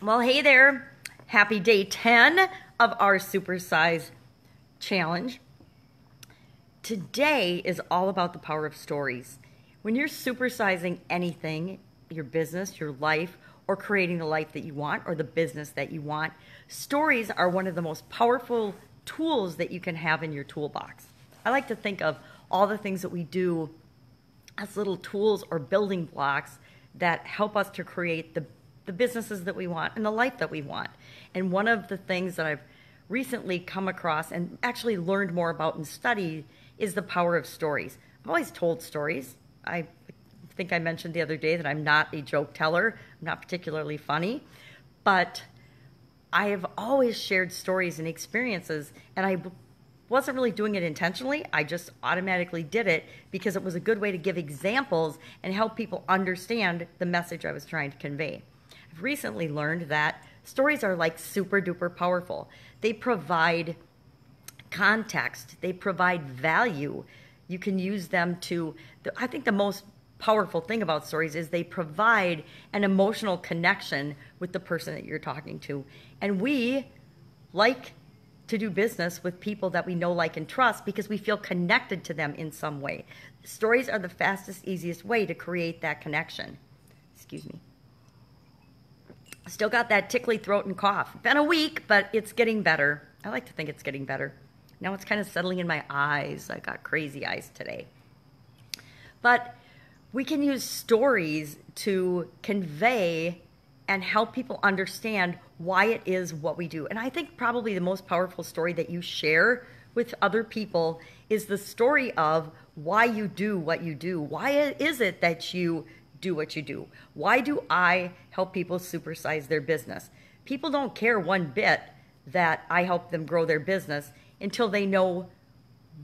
Well, hey there. Happy day 10 of our Supersize challenge. Today is all about the power of stories. When you're supersizing anything, your business, your life, or creating the life that you want or the business that you want, stories are one of the most powerful tools that you can have in your toolbox. I like to think of all the things that we do as little tools or building blocks that help us to create the businesses that we want and the life that we want. And one of the things that I've recently come across and actually learned more about and studied is the power of stories. I've always told stories. I think I mentioned the other day that I'm not a joke teller. I'm not particularly funny, but I have always shared stories and experiences, and I wasn't really doing it intentionally. I just automatically did it because it was a good way to give examples and help people understand the message I was trying to convey. I've recently learned that stories are like super duper powerful. They provide context, they provide value. You can use them to, I think the most powerful thing about stories is they provide an emotional connection with the person that you're talking to. And we like to do business with people that we know, like, and trust because we feel connected to them in some way. Stories are the fastest, easiest way to create that connection. Excuse me. Still got that tickly throat and cough. Been a week, but it's getting better. I like to think it's getting better. Now it's kind of settling in my eyes. I got crazy eyes today. But we can use stories to convey and help people understand why it is what we do. And I think probably the most powerful story that you share with other people is the story of why you do what you do. Why is it that you do what you do? Why do I help people supersize their business? People don't care one bit that I help them grow their business until they know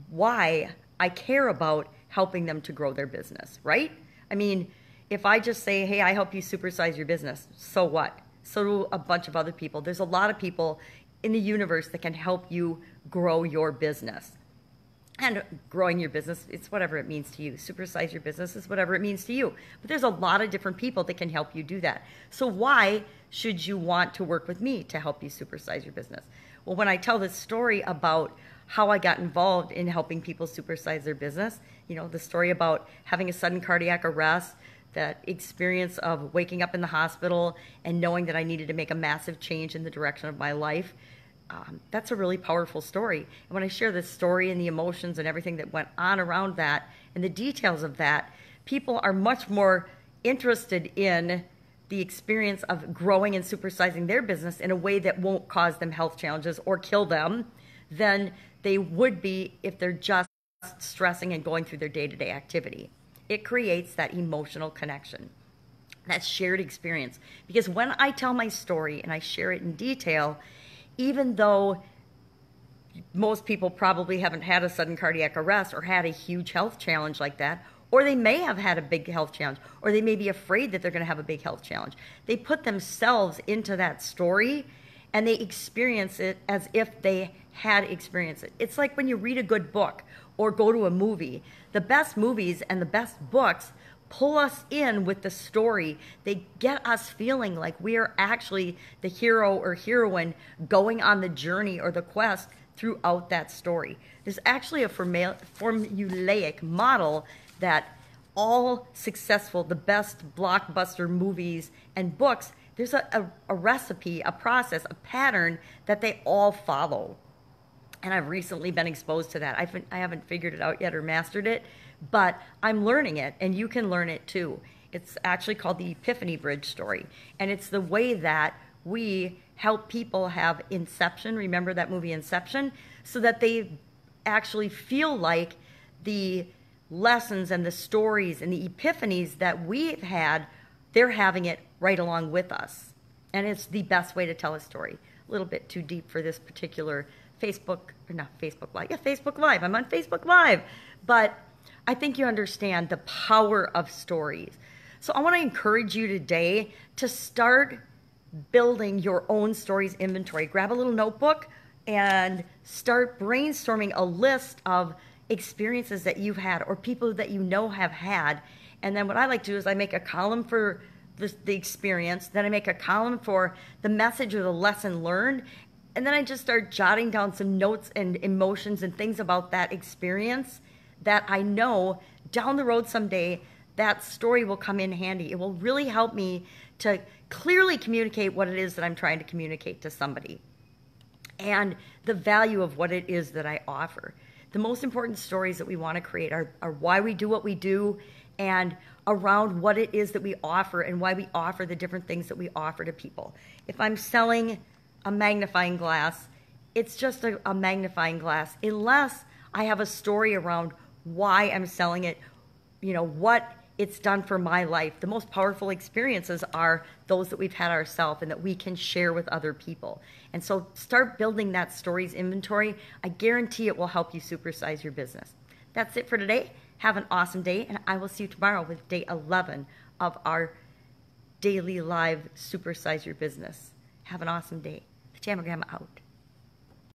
why I care about helping them to grow their business, right? I mean, if I just say, hey, I help you supersize your business, so what? So do a bunch of other people. There's a lot of people in the universe that can help you grow your business. And growing your business, it's whatever it means to you. Supersize your business is whatever it means to you. But there's a lot of different people that can help you do that. So why should you want to work with me to help you supersize your business? Well, when I tell this story about how I got involved in helping people supersize their business, you know, the story about having a sudden cardiac arrest, that experience of waking up in the hospital and knowing that I needed to make a massive change in the direction of my life, that's a really powerful story. And when I share this story and the emotions and everything that went on around that and the details of that, people are much more interested in the experience of growing and supersizing their business in a way that won't cause them health challenges or kill them than they would be if they're just stressing and going through their day-to-day activity. It creates that emotional connection, that shared experience. Because when I tell my story and I share it in detail, even though most people probably haven't had a sudden cardiac arrest or had a huge health challenge like that, or they may have had a big health challenge, or they may be afraid that they're going to have a big health challenge, they put themselves into that story and they experience it as if they had experienced it. It's like when you read a good book or go to a movie. The best movies and the best books pull us in with the story. They get us feeling like we are actually the hero or heroine going on the journey or the quest throughout that story. There's actually a formulaic model that all successful, the best blockbuster movies and books, there's a recipe, a process, a pattern that they all follow. And I've recently been exposed to that. I haven't figured it out yet or mastered it, but I'm learning it, and you can learn it too. It's actually called the Epiphany Bridge story, and it's the way that we help people have inception. Remember that movie Inception? So that they actually feel like the lessons and the stories and the epiphanies that we've had, they're having it right along with us. And it's the best way to tell a story. A little bit too deep for this particular Facebook Live. Yeah, Facebook Live. I'm on Facebook Live. But I think you understand the power of stories. So I want to encourage you today to start building your own stories inventory. Grab a little notebook and start brainstorming a list of experiences that you've had or people that you know have had. And then what I like to do is I make a column for the experience. Then I make a column for the message or the lesson learned. And then I just start jotting down some notes and emotions and things about that experience that I know down the road someday that story will come in handy. It will really help me to clearly communicate what it is that I'm trying to communicate to somebody and the value of what it is that I offer. The most important stories that we want to create are why we do what we do and around what it is that we offer and why we offer the different things that we offer to people. If I'm selling a magnifying glass, it's just a magnifying glass, unless I have a story around why I'm selling it, what it's done for my life. The most powerful experiences are those that we've had ourselves and that we can share with other people. And so start building that stories inventory. I guarantee it will help you supersize your business. That's it for today. Have an awesome day, and I will see you tomorrow with day 11 of our daily live Supersize Your Business. Have an awesome day. The Jamagramma out.